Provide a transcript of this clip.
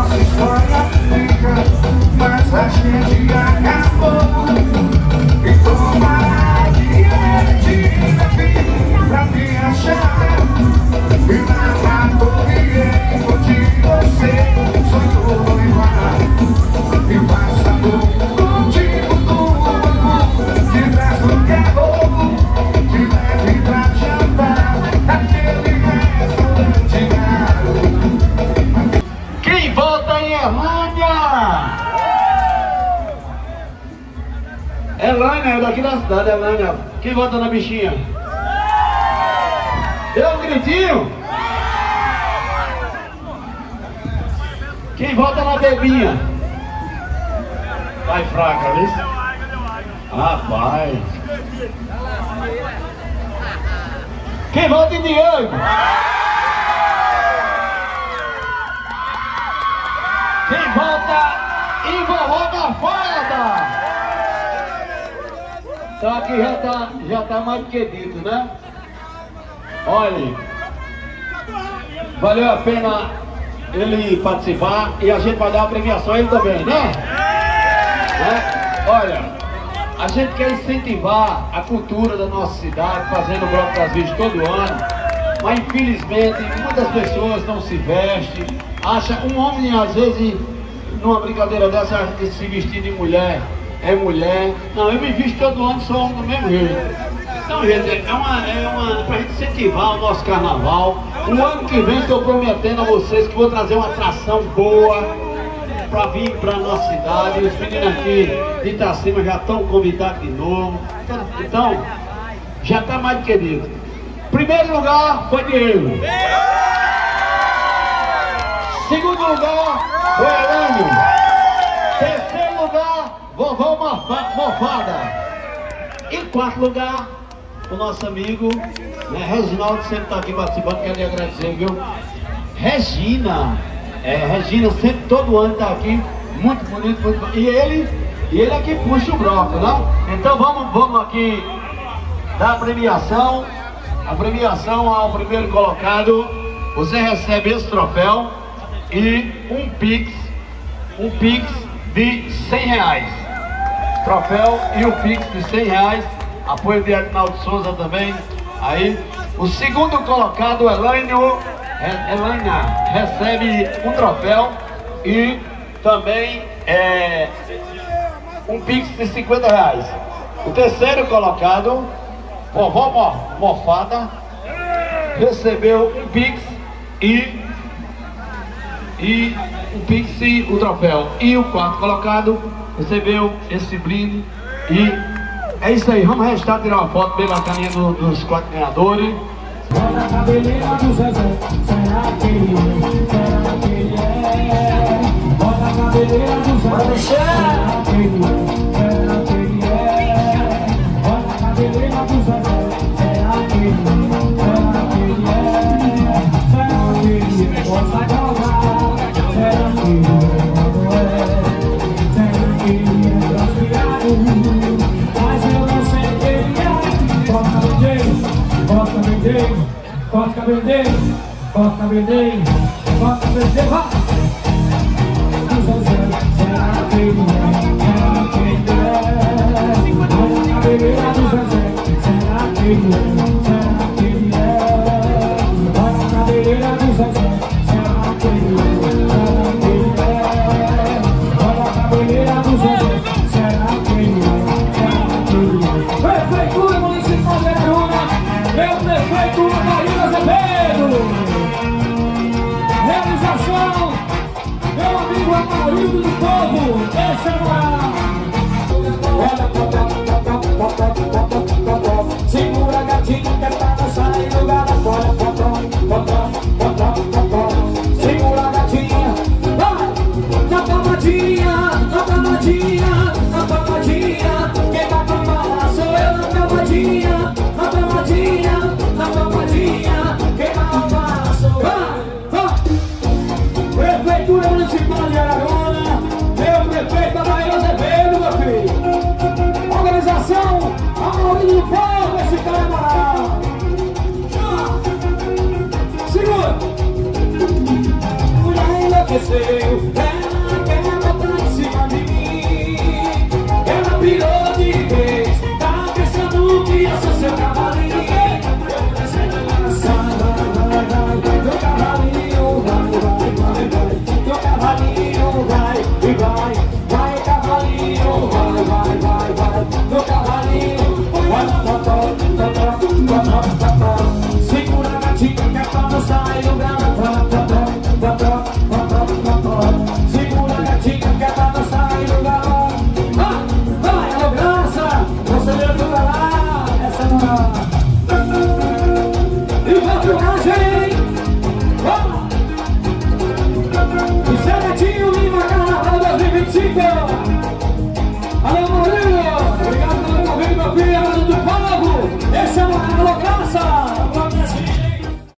nossa história fica, mas a gente acabou. E tomara que ele na vida pra me achar. E na corrida de você, sonho noivar. E passa contigo no amor, de trás do carro, te leve pra jantar, aquele restaurante caro. Quem volta em Elânia? Elânia, é daqui da cidade, Elânia. Quem volta na bichinha? Deu um gritinho? Quem volta na bebinha? Vai fraca, viu? Rapaz. Quem volta em Diego? Quem volta em Vovó Mofada? Então aqui já tá mais do que dito, né? Olha, valeu a pena ele participar e a gente vai dar a premiação a ele também, né? Olha, a gente quer incentivar a cultura da nossa cidade, fazendo o Bloco das Virgens todo ano, mas infelizmente muitas pessoas não se vestem, acha um homem às vezes numa brincadeira dessa acha que se vestir de mulher é mulher. Não, eu me visto todo ano, sou homem do mesmo jeito. Então, gente, pra gente incentivar o nosso carnaval. O ano que vem estou prometendo a vocês que vou trazer uma atração boa para vir para nossa cidade. Os meninos aqui de Itacema já estão convidados de novo. Então, já está mais do que dito. Primeiro lugar foi Diego. Segundo lugar foi Elânio. Terceiro lugar, Vovó Mofada. Em quarto lugar, o nosso amigo, né, Reginaldo, sempre está aqui participando, quero lhe agradecer, viu? Regina, Regina sempre, todo ano está aqui, muito bonito, muito bonito. E ele é que puxa o bloco, né? Então vamos aqui dar a premiação ao primeiro colocado. Você recebe esse troféu e um Pix de R$100. Troféu e o Pix de R$100. Apoio de Edinaldo Souza também. Aí, o segundo colocado, Elânia, recebe um troféu e também um Pix de R$50. O terceiro colocado, Vovó Mofada, recebeu um Pix e um Pix e o troféu. E o quarto colocado recebeu esse brinde. E é isso aí, vamos restar, tirar uma foto bem bacaninha dos quatro ganhadores. Olha a cabeleira do Zezé, será que ele é? Será que ele é? Olha a cabeleira do Zezé, será que ele é? Será que ele é? Olha a cabeleira do Zezé, será que ele é? Será que ele é? Será que ele é? Possa causar, será que ele é? Será que ele é transviado? Corta cabelo dele, corta cabelo dele, corta cabelo dele, vai! Será que ele é? Será que ele é? Corta cabeleira do Zezé, será que ele é? Será que ele é? Corta cabeleira do Zezé, será que ele é? Será que ele é? Corta cabeleira do Zezé, será que ele é? Será que ele é? Prefeitura Municipal de Araruna, meu prefeito realização, meu amigo Amarildo do Povo, esse é o segura a gatinha que é pra dançar em lugar da fora. Segura a gatinha, vai, na pamadinha, na pamadinha, na pamadinha. Quem vai tomar sou eu na pamadinha, na pamadinha, na pamadinha. Quem vai tomar sou eu. Prefeitura Municipal de Araruna, meu prefeito Adair Azevedo, meu filho. Organização Amarildo do Povo, esse cara é moral. Segura. enlouqueceu. Ela quer botar em cima de mim. Ela pirou de vez. Tá pensando que eu sou seu cavalinho. Eu descendo engraçada. Vai, vai, vai, meu cavalinho. Vai, vai, vai, vai, meu cavalinho. Vai e vai, vai cavalinho. Vai, vai, vai, vai, meu cavalinho. Vai, segura a gatinha que é pra não sair do grana.